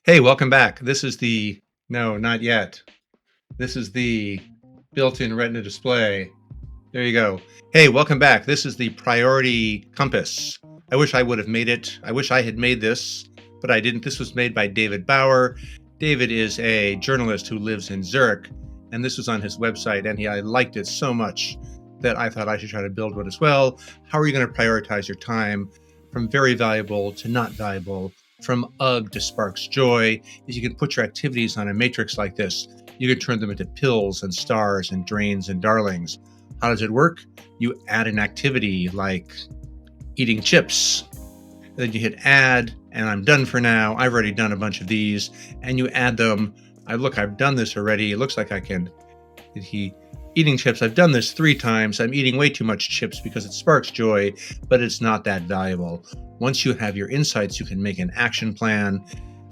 Hey, welcome back. No, not yet. This is the built-in Retina display. There you go. Hey, welcome back. This is the priority compass. I wish I would have made it. I wish I had made this, but I didn't. This was made by David Bauer. David is a journalist who lives in Zurich, and this was on his website, and I liked it so much that I thought I should try to build one as well. How are you going to prioritize your time from very valuable to not valuable, from ugh to sparks joy? Is you can put your activities on a matrix like this. You can turn them into pills and stars and drains and darlings. How does it work? You add an activity like eating chips. Then you hit add, and I'm done for now. I've already done a bunch of these, and you add them. I've done this already. It looks like I can. Eating chips. I've done this 3 times. I'm eating way too much chips because it sparks joy, but it's not that valuable. Once you have your insights, you can make an action plan.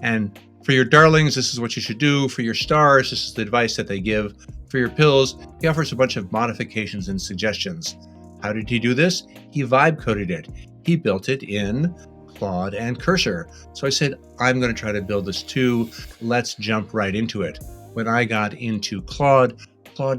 And for your darlings, this is what you should do. For your stars, this is the advice that they give. For your pills, he offers a bunch of modifications and suggestions. How did he do this? He vibe coded it. He built it in Claude and Cursor. So I said, I'm going to try to build this too. Let's jump right into it. When I got into Claude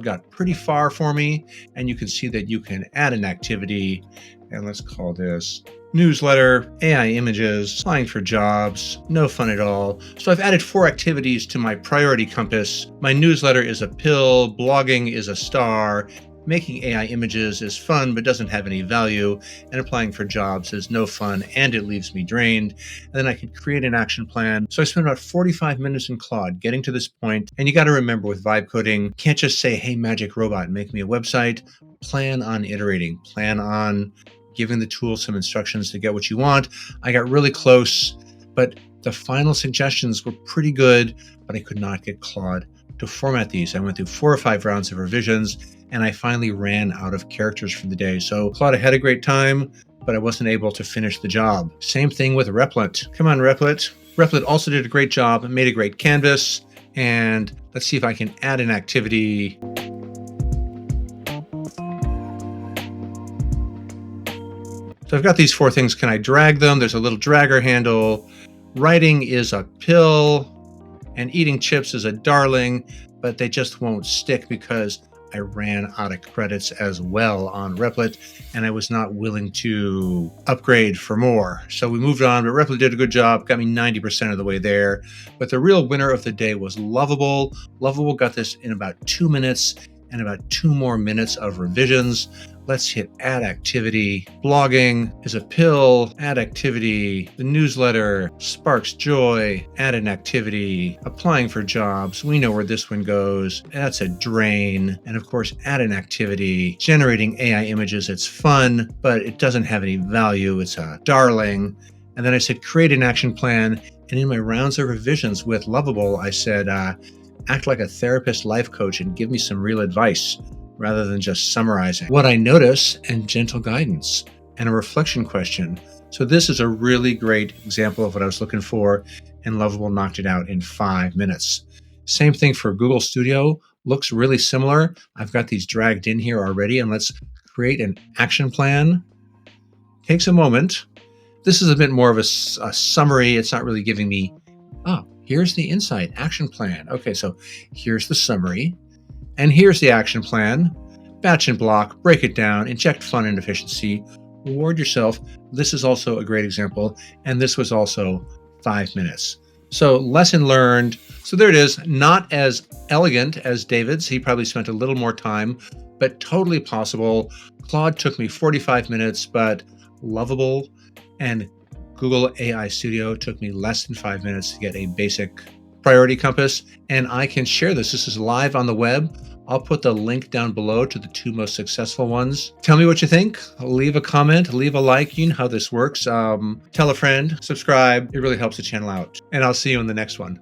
got pretty far for me, and you can see that you can add an activity, and let's call this newsletter, AI images, applying for jobs, no fun at all. So I've added 4 activities to my priority compass. My newsletter is a pill, blogging is a star, making AI images is fun but doesn't have any value, and applying for jobs is no fun and it leaves me drained. And then I can create an action plan. So I spent about 45 minutes in Claude getting to this point. And you got to remember with vibe coding, you can't just say, hey, magic robot, make me a website. Plan on iterating, plan on giving the tool some instructions to get what you want. I got really close, but the final suggestions were pretty good, but I could not get Claude to format these. I went through 4 or 5 rounds of revisions, and I finally ran out of characters for the day. So Claude, I had a great time, but I wasn't able to finish the job. Same thing with Replit. Come on, Replit. Replit also did a great job, made a great canvas, and let's see if I can add an activity. So I've got these 4 things. Can I drag them? There's a little dragger handle. Writing is a pill, and eating chips is a darling, but they just won't stick because I ran out of credits as well on Replit, and I was not willing to upgrade for more. So we moved on, but Replit did a good job, got me 90% of the way there. But the real winner of the day was Lovable. Lovable got this in about 2 minutes and about 2 more minutes of revisions. Let's hit add activity. Blogging is a pill, add activity. The newsletter sparks joy, add an activity. Applying for jobs, we know where this one goes. That's a drain. And of course, add an activity. Generating AI images, it's fun, but it doesn't have any value. It's a darling. And then I said, create an action plan. And in my rounds of revisions with Lovable, I said, act like a therapist life coach and give me some real advice, rather than just summarizing what I notice, and gentle guidance and a reflection question. So this is a really great example of what I was looking for, and Lovable knocked it out in 5 minutes. Same thing for Google Studio, looks really similar. I've got these dragged in here already, and let's create an action plan. Takes a moment. This is a bit more of a summary. It's not really giving me, here's the insight, action plan. Okay, so here's the summary. And here's the action plan. Batch and block, break it down, inject fun and efficiency, reward yourself. This is also a great example. And this was also 5 minutes. So lesson learned. So there it is. Not as elegant as David's. He probably spent a little more time, but totally possible. Claude took me 45 minutes, but Lovable and Google AI Studio took me less than 5 minutes to get a basic priority compass. And I can share this. This is live on the web. I'll put the link down below to the 2 most successful ones. Tell me what you think. Leave a comment, leave a like. You know how this works. Tell a friend, subscribe. It really helps the channel out. And I'll see you in the next one.